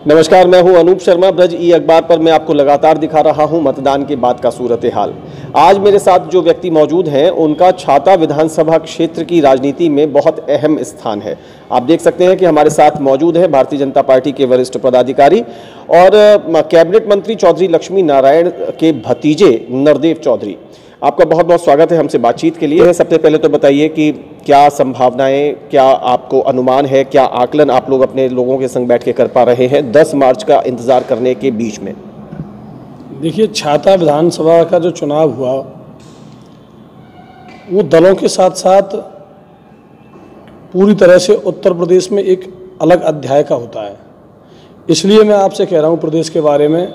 नमस्कार, मैं हूं अनूप शर्मा। ब्रज ई अखबार पर मैं आपको लगातार दिखा रहा हूं मतदान के बाद का सूरत हाल। आज मेरे साथ जो व्यक्ति मौजूद हैं उनका छाता विधानसभा क्षेत्र की राजनीति में बहुत अहम स्थान है। आप देख सकते हैं कि हमारे साथ मौजूद है भारतीय जनता पार्टी के वरिष्ठ पदाधिकारी और कैबिनेट मंत्री चौधरी लक्ष्मी नारायण के भतीजे नरदेव चौधरी। आपका बहुत बहुत स्वागत है हमसे बातचीत के लिए। सबसे पहले तो बताइए कि क्या संभावनाएं, क्या आपको अनुमान है, क्या आकलन आप लोग अपने लोगों के संग बैठ के कर पा रहे हैं 10 मार्च का इंतजार करने के बीच में? देखिए, छाता विधानसभा का जो चुनाव हुआ वो दलों के साथ साथ पूरी तरह से उत्तर प्रदेश में एक अलग अध्याय का होता है। इसलिए मैं आपसे कह रहा हूँ प्रदेश के बारे में,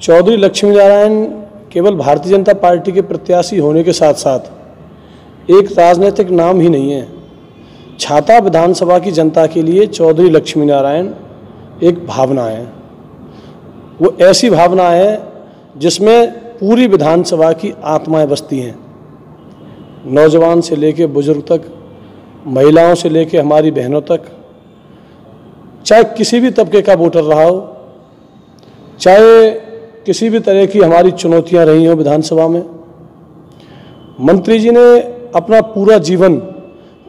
चौधरी लक्ष्मी नारायण केवल भारतीय जनता पार्टी के प्रत्याशी होने के साथ साथ एक राजनीतिक नाम ही नहीं है। छाता विधानसभा की जनता के लिए चौधरी लक्ष्मी नारायण एक भावना है। वो ऐसी भावना है जिसमें पूरी विधानसभा की आत्माएं बसती हैं। नौजवान से लेके बुजुर्ग तक, महिलाओं से लेके हमारी बहनों तक, चाहे किसी भी तबके का वोटर रहा हो, चाहे किसी भी तरह की हमारी चुनौतियां रही हों विधानसभा में, मंत्री जी ने अपना पूरा जीवन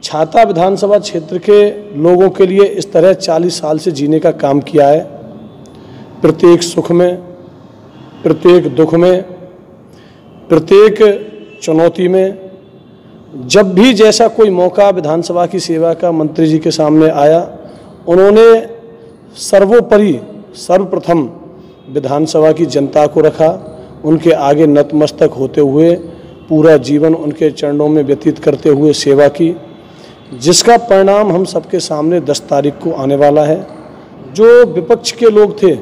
छाता विधानसभा क्षेत्र के लोगों के लिए इस तरह 40 साल से जीने का काम किया है। प्रत्येक सुख में, प्रत्येक दुख में, प्रत्येक चुनौती में, जब भी जैसा कोई मौका विधानसभा की सेवा का मंत्री जी के सामने आया, उन्होंने सर्वोपरि सर्वप्रथम विधानसभा की जनता को रखा। उनके आगे नतमस्तक होते हुए पूरा जीवन उनके चरणों में व्यतीत करते हुए सेवा की, जिसका परिणाम हम सबके सामने 10 तारीख को आने वाला है। जो विपक्ष के लोग थे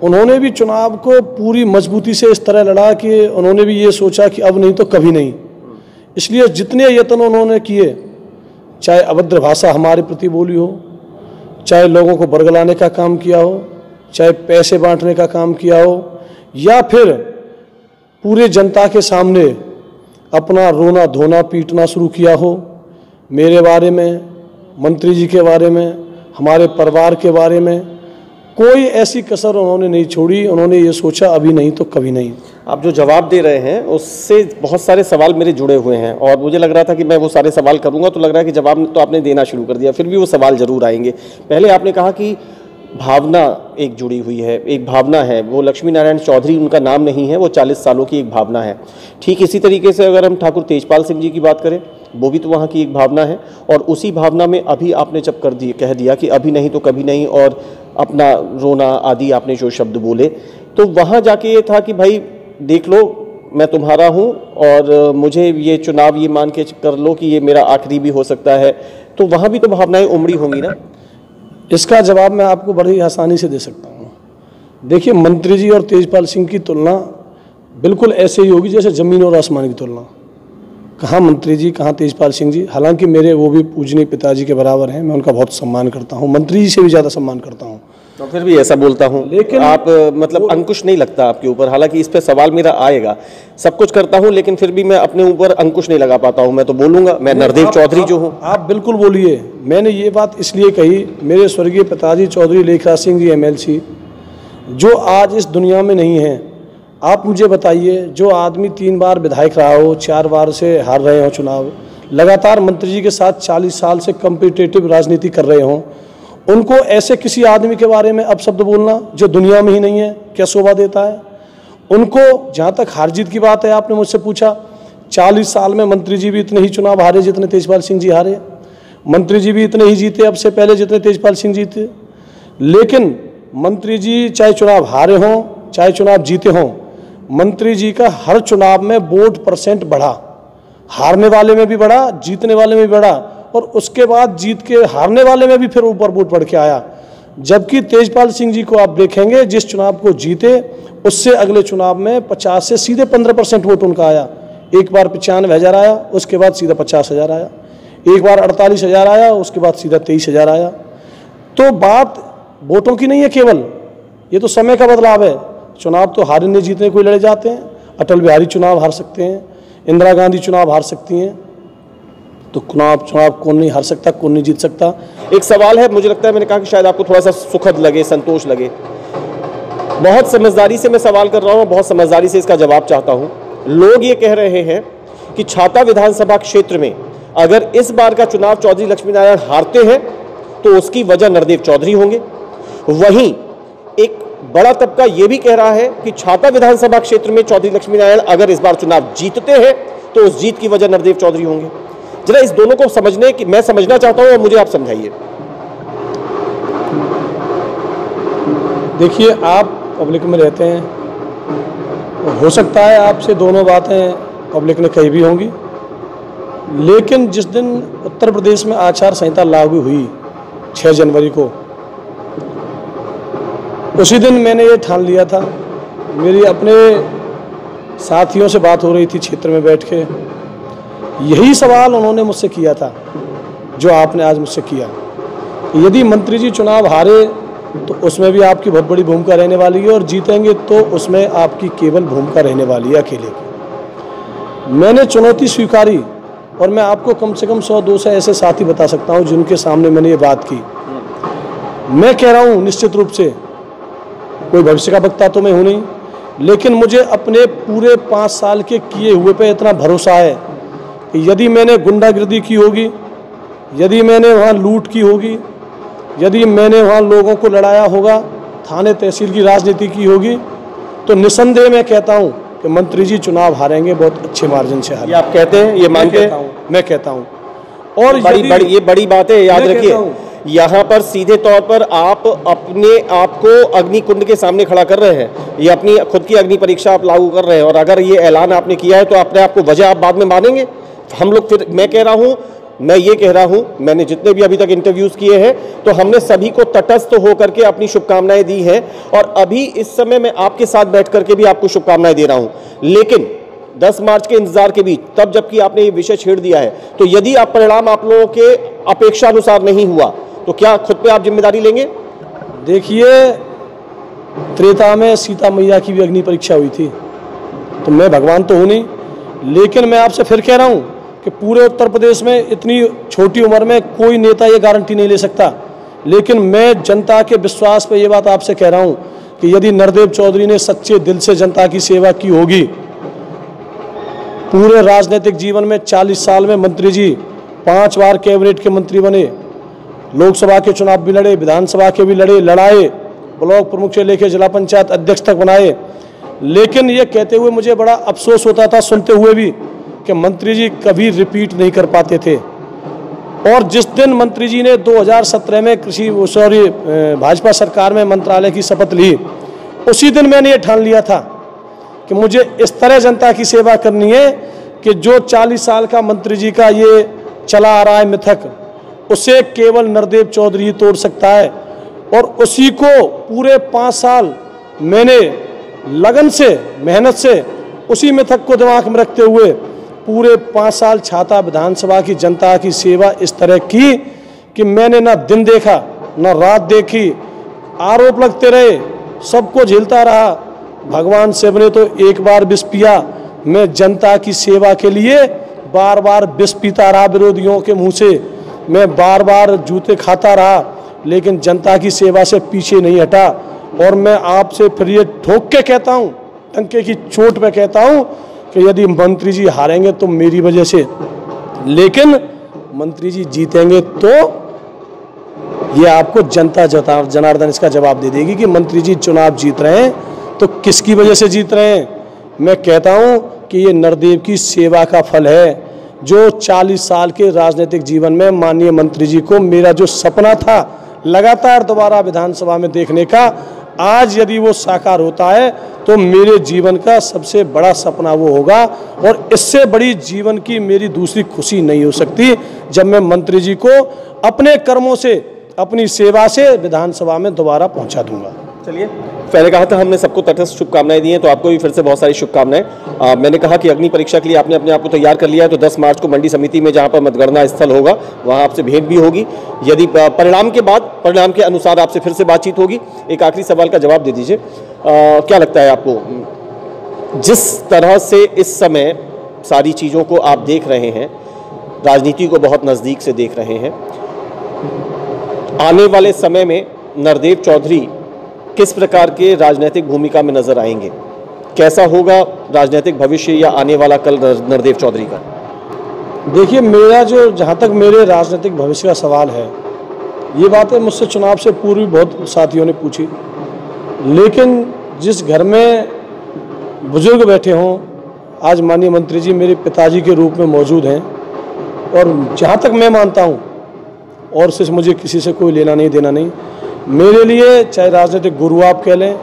उन्होंने भी चुनाव को पूरी मजबूती से इस तरह लड़ा कि उन्होंने भी ये सोचा कि अब नहीं तो कभी नहीं। इसलिए जितने यत्न उन्होंने किए, चाहे अभद्र भाषा हमारे प्रति बोली हो, चाहे लोगों को बरगलाने का काम किया हो, चाहे पैसे बांटने का काम किया हो, या फिर पूरे जनता के सामने अपना रोना धोना पीटना शुरू किया हो, मेरे बारे में, मंत्री जी के बारे में, हमारे परिवार के बारे में कोई ऐसी कसर उन्होंने नहीं छोड़ी। उन्होंने ये सोचा अभी नहीं तो कभी नहीं। आप जो जवाब दे रहे हैं उससे बहुत सारे सवाल मेरे जुड़े हुए हैं और मुझे लग रहा था कि मैं वो सारे सवाल करूंगा तो लग रहा है कि जवाब तो आपने देना शुरू कर दिया, फिर भी वो सवाल जरूर आएंगे। पहले आपने कहा कि भावना एक जुड़ी हुई है, एक भावना है, वो लक्ष्मी नारायण चौधरी उनका नाम नहीं है, वो 40 सालों की एक भावना है। ठीक इसी तरीके से अगर हम ठाकुर तेजपाल सिंह जी की बात करें, वो भी तो वहाँ की एक भावना है। और उसी भावना में अभी आपने जब कह दिया कि अभी नहीं तो कभी नहीं और अपना रोना आदि आपने जो शब्द बोले, तो वहाँ जाके ये था कि भाई देख लो मैं तुम्हारा हूँ और मुझे ये चुनाव ये मान के कर लो कि ये मेरा आखिरी भी हो सकता है। तो वहाँ भी तो भावनाएं उमड़ी होंगी ना? इसका जवाब मैं आपको बड़ी आसानी से दे सकता हूँ। देखिए, मंत्री जी और तेजपाल सिंह की तुलना बिल्कुल ऐसे ही होगी जैसे ज़मीन और आसमान की तुलना। कहाँ मंत्री जी, कहाँ तेजपाल सिंह जी। हालांकि मेरे वो भी पूजनीय पिताजी के बराबर हैं, मैं उनका बहुत सम्मान करता हूँ, मंत्री जी से भी ज़्यादा सम्मान करता हूँ। तो फिर भी ऐसा बोलता हूँ, लेकिन आप मतलब अंकुश नहीं लगता आपके ऊपर। हालांकि इस पे सवाल मेरा आएगा, सब कुछ करता हूँ लेकिन फिर भी मैं अपने ऊपर अंकुश नहीं लगा पाता हूँ। मैं तो बोलूँगा, मैं नरदेव चौधरी जो हूँ। आप बिल्कुल बोलिए। मैंने ये बात इसलिए कही, मेरे स्वर्गीय पिताजी चौधरी लेखराज सिंह जी MLC जो आज इस दुनिया में नहीं है। आप मुझे बताइए, जो आदमी 3 बार विधायक रहा हो, 4 बार से हार रहे हो चुनाव, लगातार मंत्री जी के साथ 40 साल से कॉम्पिटिटिव राजनीति कर रहे हों, उनको ऐसे किसी आदमी के बारे में अपशब्द बोलना जो दुनिया में ही नहीं है, क्या शोभा देता है? उनको, जहाँ तक हार जीत की बात है, आपने मुझसे पूछा, 40 साल में मंत्री जी भी इतने ही चुनाव हारे जितने तेजपाल सिंह जी हारे। मंत्री जी भी इतने ही जीते अब से पहले जितने तेजपाल सिंह जीते। लेकिन मंत्री जी चाहे चुनाव हारे हों चाहे चुनाव जीते हों, मंत्री जी का हर चुनाव में वोट % बढ़ा। हारने वाले में भी बढ़ा, जीतने वाले में भी बढ़ा, और उसके बाद जीत के हारने वाले में भी फिर ऊपर वोट बढ़ के आया। जबकि तेजपाल सिंह जी को आप देखेंगे, जिस चुनाव को जीते उससे अगले चुनाव में 50 से सीधे 15% वोट उनका आया। एक बार 95,000 आया, उसके बाद सीधा 50,000 आया। एक बार 48,000 आया, उसके बाद सीधा 23,000 आया। तो बात वोटों की नहीं है केवल, ये तो समय का बदलाव है। चुनाव तो हारने जीतने कोई लड़े जाते हैं। अटल बिहारी चुनाव हार सकते हैं, इंदिरा गांधी चुनाव हार सकती हैं, तो चुनाव कौन नहीं हार सकता, कौन नहीं जीत सकता। एक सवाल है, मुझे लगता है मैंने कहा कि शायद आपको थोड़ा सा सुखद लगे, संतोष लगे। बहुत समझदारी से मैं सवाल कर रहा हूँ, बहुत समझदारी से इसका जवाब चाहता हूँ। लोग ये कह रहे हैं कि छाता विधानसभा क्षेत्र में अगर इस बार का चुनाव चौधरी लक्ष्मीनारायण हारते हैं तो उसकी वजह नरदेव चौधरी होंगे। वहीं एक बड़ा तबका यह भी कह रहा है कि छाता विधानसभा क्षेत्र में चौधरी लक्ष्मीनारायण अगर इस बार चुनाव जीतते हैं तो उस जीत की वजह नरदेव चौधरी होंगे। जरा इस दोनों को समझने की मैं समझना चाहता हूं और मुझे आप समझाइए। देखिए, आप पब्लिक में रहते हैं, हो सकता है आपसे दोनों बातें पब्लिक ने कही भी होंगी, लेकिन जिस दिन उत्तर प्रदेश में आचार संहिता लागू हुई 6 जनवरी को, उसी दिन मैंने ये ठान लिया था। मेरी अपने साथियों से बात हो रही थी क्षेत्र में बैठ के, यही सवाल उन्होंने मुझसे किया था जो आपने आज मुझसे किया। यदि मंत्री जी चुनाव हारे तो उसमें भी आपकी बहुत बड़ी भूमिका रहने वाली है, और जीतेंगे तो उसमें आपकी केवल भूमिका रहने वाली है अकेले की। मैंने चुनौती स्वीकारी, और मैं आपको कम से कम 100-200 ऐसे साथी बता सकता हूं जिनके सामने मैंने ये बात की। मैं कह रहा हूं, निश्चित रूप से कोई भविष्य का वक्ता तो मैं हूं नहीं, लेकिन मुझे अपने पूरे 5 साल के किए हुए पे इतना भरोसा है कि यदि मैंने गुंडागिर्दी की होगी, यदि मैंने वहाँ लूट की होगी, यदि मैंने वहाँ लोगों को लड़ाया होगा, थाने तहसील की राजनीति की होगी, तो निसंदेह मैं कहता हूँ कि मंत्री जी चुनाव हारेंगे, बहुत अच्छे मार्जिन से हारेंगे। आप कहते हैं, ये मानते हैं? मैं कहता हूँ। और ये बड़ी बात है, याद रखिए। यहाँ पर सीधे तौर पर आप अपने आप को अग्निकुंड के सामने खड़ा कर रहे हैं, ये अपनी खुद की अग्नि परीक्षा आप लागू कर रहे हैं, और अगर ये ऐलान आपने किया है तो अपने आप को वजह आप बाद में मानेंगे। हम लोग फिर मैं ये कह रहा हूं, मैंने जितने भी अभी तक इंटरव्यूज किए हैं तो हमने सभी को तटस्थ होकर के अपनी शुभकामनाएं दी हैं, और अभी इस समय मैं आपके साथ बैठ करके भी आपको शुभकामनाएं दे रहा हूं। लेकिन 10 मार्च के इंतजार के बीच, तब जबकि आपने ये विषय छेड़ दिया है, तो यदि आप परिणाम आप लोगों के अपेक्षा अनुसार नहीं हुआ तो क्या खुद पे आप जिम्मेदारी लेंगे? देखिए, त्रेता में सीता मैया की भी अग्नि परीक्षा हुई थी, तो मैं भगवान तो हूं नहीं, लेकिन मैं आपसे फिर कह रहा हूं कि पूरे उत्तर प्रदेश में इतनी छोटी उम्र में कोई नेता ये गारंटी नहीं ले सकता, लेकिन मैं जनता के विश्वास पे ये बात आपसे कह रहा हूं कि यदि नरदेव चौधरी ने सच्चे दिल से जनता की सेवा की होगी, पूरे राजनीतिक जीवन में 40 साल में मंत्री जी 5 बार कैबिनेट के मंत्री बने, लोकसभा के चुनाव भी लड़े, विधानसभा के भी लड़ाए, ब्लॉक प्रमुख से लेकर जिला पंचायत अध्यक्ष तक बनाए, लेकिन ये कहते हुए मुझे बड़ा अफसोस होता था सुनते हुए भी कि मंत्री जी कभी रिपीट नहीं कर पाते थे। और जिस दिन मंत्री जी ने 2017 में भाजपा सरकार में मंत्रालय की शपथ ली, उसी दिन मैंने ये ठान लिया था कि मुझे इस तरह जनता की सेवा करनी है कि जो 40 साल का मंत्री जी का ये चला आ रहा है मिथक, उसे केवल नरदेव चौधरी ही तोड़ सकता है। और उसी को पूरे 5 साल मैंने लगन से, मेहनत से उसी मिथक को दिमाग में रखते हुए पूरे 5 साल छाता विधानसभा की जनता की सेवा इस तरह की कि मैंने ना दिन देखा ना रात देखी, आरोप लगते रहे, सबको झेलता रहा। भगवान शिव ने तो एक बार विष पिया, मैं जनता की सेवा के लिए बार बार विष पीता रहा विरोधियों के मुंह से, मैं बार बार जूते खाता रहा, लेकिन जनता की सेवा से पीछे नहीं हटा। और मैं आपसे फिर ये ठोक के कहता हूँ, टंके की चोट पे कहता हूँ कि यदि मंत्री जी हारेंगे तो मेरी वजह से, लेकिन मंत्री जी जीतेंगे तो ये आपको जनता जनार्दन इसका जवाब दे देगी कि मंत्री जी चुनाव जीत रहे हैं तो किसकी वजह से जीत रहे हैं। मैं कहता हूँ कि ये नरदेव की सेवा का फल है, जो 40 साल के राजनीतिक जीवन में माननीय मंत्री जी को मेरा जो सपना था लगातार दोबारा विधानसभा में देखने का, आज यदि वो साकार होता है तो मेरे जीवन का सबसे बड़ा सपना वो होगा। और इससे बड़ी जीवन की मेरी दूसरी खुशी नहीं हो सकती जब मैं मंत्री जी को अपने कर्मों से, अपनी सेवा से विधानसभा में दोबारा पहुंचा दूंगा। चलिए, पहले कहा था हमने सबको तटस्थ शुभकामनाएं दी हैं, तो आपको भी फिर से बहुत सारी शुभकामनाएं। मैंने कहा कि अग्नि परीक्षा के लिए आपने अपने आप को तैयार कर लिया है, तो 10 मार्च को मंडी समिति में जहां पर मतगणना स्थल होगा वहां आपसे भेंट भी होगी। यदि परिणाम के अनुसार आपसे फिर से बातचीत होगी। एक आखिरी सवाल का जवाब दे दीजिए, क्या लगता है आपको, जिस तरह से इस समय सारी चीज़ों को आप देख रहे हैं, राजनीति को बहुत नज़दीक से देख रहे हैं। आने वाले समय में नरदेव चौधरी किस प्रकार के राजनीतिक भूमिका में नजर आएंगे? कैसा होगा राजनीतिक भविष्य या आने वाला कल नरदेव चौधरी का? देखिए, मेरा जो जहाँ तक मेरे राजनीतिक भविष्य का सवाल है, ये बातें मुझसे चुनाव से पूर्व बहुत साथियों ने पूछी, लेकिन जिस घर में बुजुर्ग बैठे हों, आज माननीय मंत्री जी मेरे पिताजी के रूप में मौजूद हैं, और जहाँ तक मैं मानता हूँ, और सिर्फ मुझे किसी से कोई लेना नहीं देना नहीं, मेरे लिए चाहे राजनीतिक गुरु आप कह लें,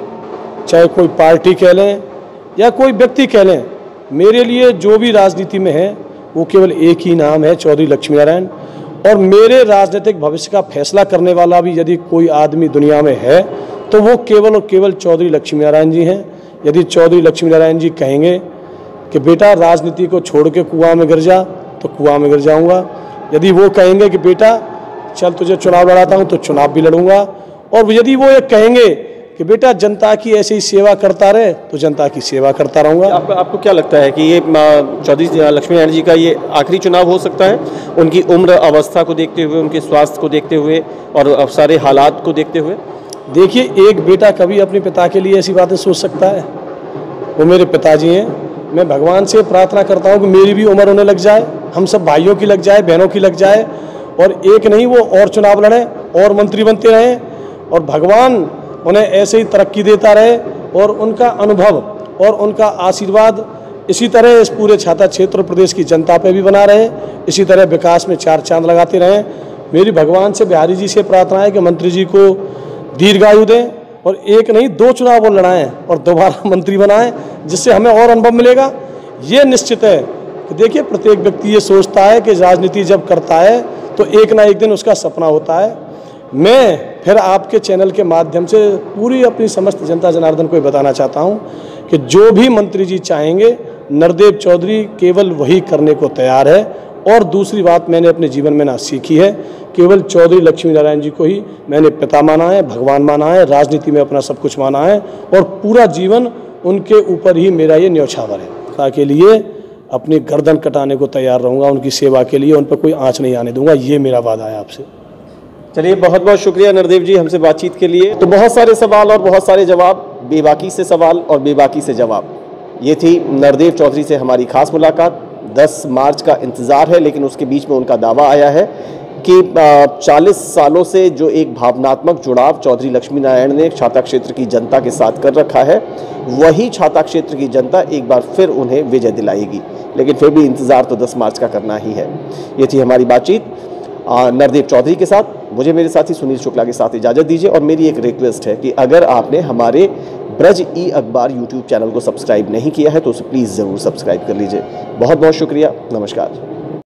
चाहे कोई पार्टी कह लें या कोई व्यक्ति कह लें, मेरे लिए जो भी राजनीति में है वो केवल एक ही नाम है, चौधरी लक्ष्मी नारायण। और मेरे राजनीतिक भविष्य का फैसला करने वाला भी यदि कोई आदमी दुनिया में है तो वो केवल और केवल चौधरी लक्ष्मी नारायण जी हैं। यदि चौधरी लक्ष्मी नारायण जी कहेंगे कि बेटा राजनीति को छोड़ के कुआं में गिर जा, तो कुआं में गिर जाऊंगा। यदि वो कहेंगे कि बेटा चल तुझे चुनाव लड़ाता हूं, तो चुनाव भी लड़ूंगा। और यदि वो ये कहेंगे कि बेटा जनता की ऐसे ही सेवा करता रहे, तो जनता की सेवा करता रहूँगा। आपको क्या लगता है कि ये चौधरी लक्ष्मी नारायण जी का ये आखिरी चुनाव हो सकता है, उनकी उम्र अवस्था को देखते हुए, उनके स्वास्थ्य को देखते हुए और सारे हालात को देखते हुए? देखिए, एक बेटा कभी अपने पिता के लिए ऐसी बातें सोच सकता है? वो मेरे पिताजी हैं। मैं भगवान से प्रार्थना करता हूँ कि मेरी भी उम्र उन्हें लग जाए, हम सब भाइयों की लग जाए, बहनों की लग जाए, और एक नहीं वो और चुनाव लड़ें और मंत्री बनते रहें, और भगवान उन्हें ऐसे ही तरक्की देता रहे, और उनका अनुभव और उनका आशीर्वाद इसी तरह इस पूरे छाता क्षेत्र प्रदेश की जनता पे भी बना रहे, इसी तरह विकास में चार चांद लगाते रहें। मेरी भगवान से, बिहारी जी से प्रार्थना है कि मंत्री जी को दीर्घायु दें, और एक नहीं 2 चुनाव वो लड़ाएं और दोबारा मंत्री बनाएं, जिससे हमें और अनुभव मिलेगा। ये निश्चित है कि देखिए, प्रत्येक व्यक्ति ये सोचता है कि राजनीति जब करता है तो एक ना एक दिन उसका सपना होता है। मैं फिर आपके चैनल के माध्यम से पूरी अपनी समस्त जनता जनार्दन को बताना चाहता हूं कि जो भी मंत्री जी चाहेंगे, नरदेव चौधरी केवल वही करने को तैयार है। और दूसरी बात मैंने अपने जीवन में ना सीखी है, केवल चौधरी लक्ष्मी नारायण जी को ही मैंने पिता माना है, भगवान माना है, राजनीति में अपना सब कुछ माना है, और पूरा जीवन उनके ऊपर ही मेरा ये न्यौछावर है। के लिए अपनी गर्दन कटाने को तैयार रहूँगा, उनकी सेवा के लिए, उन पर कोई आँच नहीं आने दूंगा, ये मेरा वादा है आपसे। चलिए, बहुत बहुत शुक्रिया नरदेव जी हमसे बातचीत के लिए। तो बहुत सारे सवाल और बहुत सारे जवाब, बेबाकी से सवाल और बेबाकी से जवाब। ये थी नरदेव चौधरी से हमारी खास मुलाकात। 10 मार्च का इंतज़ार है, लेकिन उसके बीच में उनका दावा आया है कि 40 सालों से जो एक भावनात्मक जुड़ाव चौधरी लक्ष्मी नारायण ने छाता क्षेत्र की जनता के साथ कर रखा है, वही छाता क्षेत्र की जनता एक बार फिर उन्हें विजय दिलाएगी। लेकिन फिर भी इंतज़ार तो 10 मार्च का करना ही है। ये थी हमारी बातचीत नरदेव चौधरी के साथ। मुझे मेरे साथी सुनील शुक्ला के साथ इजाज़त दीजिए, और मेरी एक रिक्वेस्ट है कि अगर आपने हमारे ब्रज ई अखबार यूट्यूब चैनल को सब्सक्राइब नहीं किया है तो उसे प्लीज़ ज़रूर सब्सक्राइब कर लीजिए। बहुत बहुत शुक्रिया, नमस्कार।